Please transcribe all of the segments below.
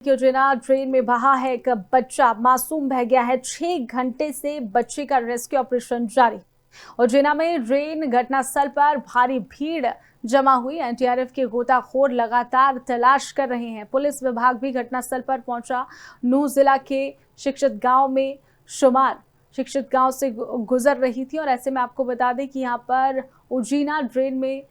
योजना ड्रेन में बहा है एक बच्चा, मासूम बह गया है। 6 घंटे से बच्चे का रेस्क्यू ऑपरेशन जारी। उज्जैना में ड्रेन घटनास्थल पर भारी भीड़ जमा हुई। एनडीआरएफ के गोताखोर लगातार तलाश कर रहे हैं। पुलिस विभाग भी घटनास्थल पर पहुंचा। नूह जिला के शिक्षित गांव में शुमार शिक्षित गांव से गुजर रही थी और ऐसे में आपको बता दें कि यहां पर उज्जैना ड्रेन में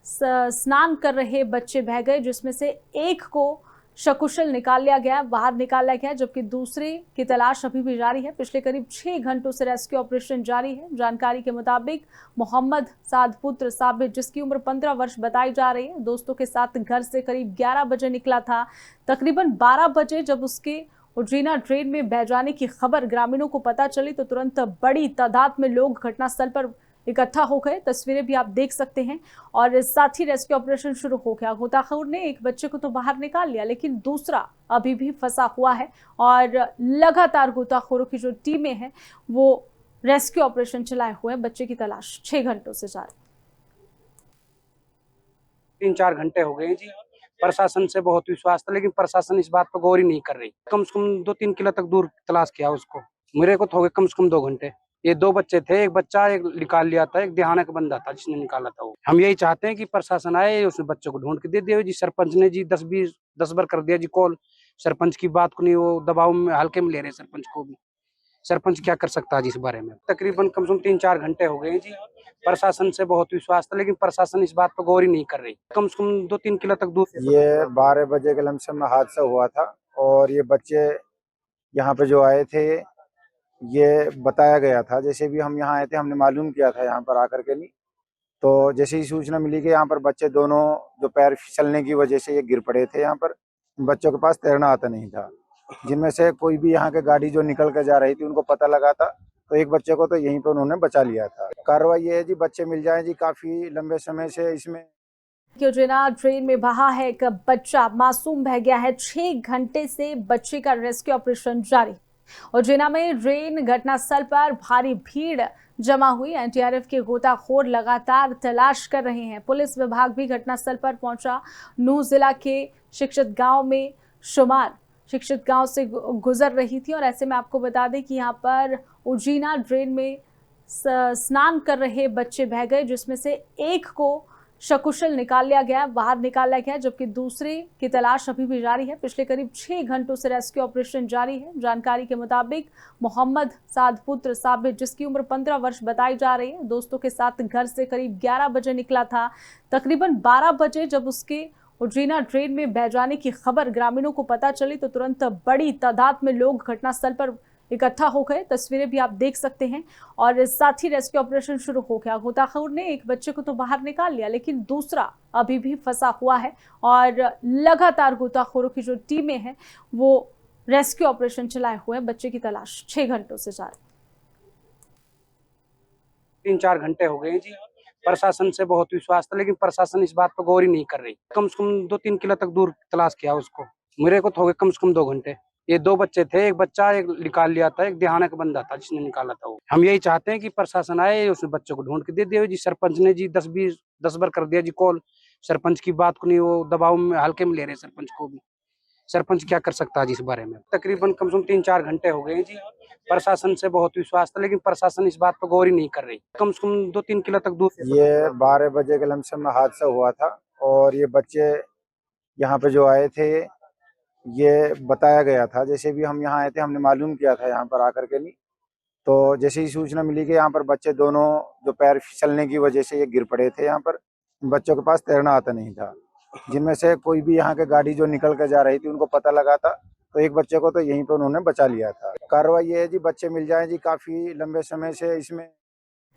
स्नान कर रहे बच्चे बह गए, जिसमें से एक को सकुशल निकाल लिया गया, बाहर निकाला गया, जबकि दूसरे की तलाश अभी भी जारी है। पिछले करीब 6 घंटों से रेस्क्यू ऑपरेशन जारी है। जानकारी के मुताबिक मोहम्मद साद पुत्र साबित, जिसकी उम्र 15 वर्ष बताई जा रही है, दोस्तों के साथ घर से करीब 11 बजे निकला था। तकरीबन 12 बजे जब उसके उज्जैना ड्रेन में बह जाने की खबर ग्रामीणों को पता चली तो तुरंत बड़ी तादाद में लोग घटनास्थल पर इकट्ठा हो गए। तस्वीरें भी आप देख सकते हैं और साथ ही रेस्क्यू ऑपरेशन शुरू हो गया। गोताखोर ने एक बच्चे को तो बाहर निकाल लिया, लेकिन दूसरा अभी भी फंसा हुआ है और लगातार गोताखोरों की जो टीमें हैं वो रेस्क्यू ऑपरेशन चलाए हुए हैं। बच्चे की तलाश 6 घंटों से जारी। 3-4 घंटे हो गए जी। प्रशासन से बहुत विश्वास था, लेकिन प्रशासन इस बात पर गौर ही नहीं कर रही। कम से कम 2-3 किलो तक दूर तलाश किया उसको। मेरे को तो हो गए कम से कम 2 घंटे। ये 2 बच्चे थे, एक बच्चा एक निकाल लिया था, एक दिहाना का बंदा था जिसने निकाला था वो। हम यही चाहते हैं कि प्रशासन आए, उस बच्चों को ढूंढ के दे दिया जी। सरपंच ने जी 10 बार कर दिया जी कॉल। सरपंच की बात को नहीं, वो दबाव में हल्के में ले रहे सरपंच को भी। सरपंच क्या कर सकता है जी इस बारे में? तकरीबन कम से कम 3-4 घंटे हो गए जी। प्रशासन से बहुत विश्वास था, लेकिन प्रशासन इस बात पर गौर ही नहीं कर रही। कम से कम 2-3 किलो तक दूर। ये 12 बजे के लमसम में हादसा हुआ था और ये बच्चे यहाँ पे जो आए थे, ये बताया गया था। जैसे भी हम यहाँ आए थे, हमने मालूम किया था यहाँ पर आकर के नहीं, तो जैसे ही सूचना मिली कि यहाँ पर बच्चे दोनों जो पैर फिसलने की वजह से ये गिर पड़े थे, यहाँ पर बच्चों के पास तैरना आता नहीं था, जिनमें से कोई भी यहाँ के गाड़ी जो निकल कर जा रही थी उनको पता लगा था, तो एक बच्चे को तो यहीं पर उन्होंने बचा लिया था। कार्रवाई ये है जी, बच्चे मिल जाए जी। काफी लंबे समय से इसमें योजना ड्रेन में बहा है एक बच्चा, मासूम बह गया है। 6 घंटे से बच्चे का रेस्क्यू ऑपरेशन जारी। उज्जैना में ड्रेन घटनास्थल पर भारी भीड़ जमा हुई। एनडीआरएफ के गोताखोर लगातार तलाश कर रहे हैं। पुलिस विभाग भी घटनास्थल पर पहुंचा। नूह जिला के शिक्षित गांव में शुमार शिक्षित गांव से गुजर रही थी और ऐसे में आपको बता दें कि यहां पर उज्जैना ड्रेन में स्नान कर रहे बच्चे बह गए, जिसमें से एक को सकुशल निकाल लिया गया, बाहर निकाला गया, जबकि दूसरे की तलाश अभी भी जारी है। पिछले करीब 6 घंटों से रेस्क्यू ऑपरेशन जारी है। जानकारी के मुताबिक मोहम्मद साद पुत्र साबित, जिसकी उम्र 15 वर्ष बताई जा रही है, दोस्तों के साथ घर से करीब 11 बजे निकला था। तकरीबन 12 बजे जब उसके उज्जैना ड्रेन में बह जाने की खबर ग्रामीणों को पता चली तो तुरंत बड़ी तादाद में लोग घटनास्थल पर इकट्ठा हो गए। तस्वीरें भी आप देख सकते हैं और साथ ही रेस्क्यू ऑपरेशन शुरू हो गया। गोताखोर ने एक बच्चे को तो बाहर निकाल लिया, लेकिन दूसरा अभी भी फंसा हुआ है और लगातार गोताखोरों की जो टीमें हैं वो रेस्क्यू ऑपरेशन चलाए हुए हैं। बच्चे की तलाश 6 घंटों से जारी। 3-4 घंटे हो गए जी। प्रशासन से बहुत विश्वास था, लेकिन प्रशासन इस बात पर गौर ही नहीं कर रही। कम से कम 2-3 किलो तक दूर तलाश किया उसको। मेरे को तो हो गए कम से कम 2 घंटे। ये 2 बच्चे थे, एक बच्चा एक निकाल लिया था, एक दिहाना का बंदा था जिसने निकाला था वो। हम यही चाहते हैं कि प्रशासन आए, उस बच्चों को ढूंढ के दे दिया जी। सरपंच ने जी 10 बार कर दिया जी कॉल। सरपंच की बात को नहीं, वो दबाव में हल्के में ले रहे सरपंच को भी। सरपंच क्या कर सकता है जी इस बारे में? तकरीबन कम से कम 3-4 घंटे हो गए जी। प्रशासन से बहुत विश्वास था, लेकिन प्रशासन इस बात पर गौर ही नहीं कर रही। कम से कम 2-3 किलो तक दूर। ये 12 बजे के लमसम में हादसा हुआ था और ये बच्चे यहाँ पे जो आए थे, ये बताया गया था। जैसे भी हम यहाँ आए थे, हमने मालूम किया था यहाँ पर आकर के नहीं, तो जैसे ही सूचना मिली कि यहाँ पर बच्चे दोनों जो पैर फिसलने की वजह से ये गिर पड़े थे, यहाँ पर बच्चों के पास तैरना आता नहीं था, जिनमें से कोई भी यहाँ के गाड़ी जो निकल कर जा रही थी उनको पता लगा था, तो एक बच्चे को तो यहीं पर उन्होंने बचा लिया था। कार्रवाई ये है जी, बच्चे मिल जाए जी। काफी लंबे समय से इसमें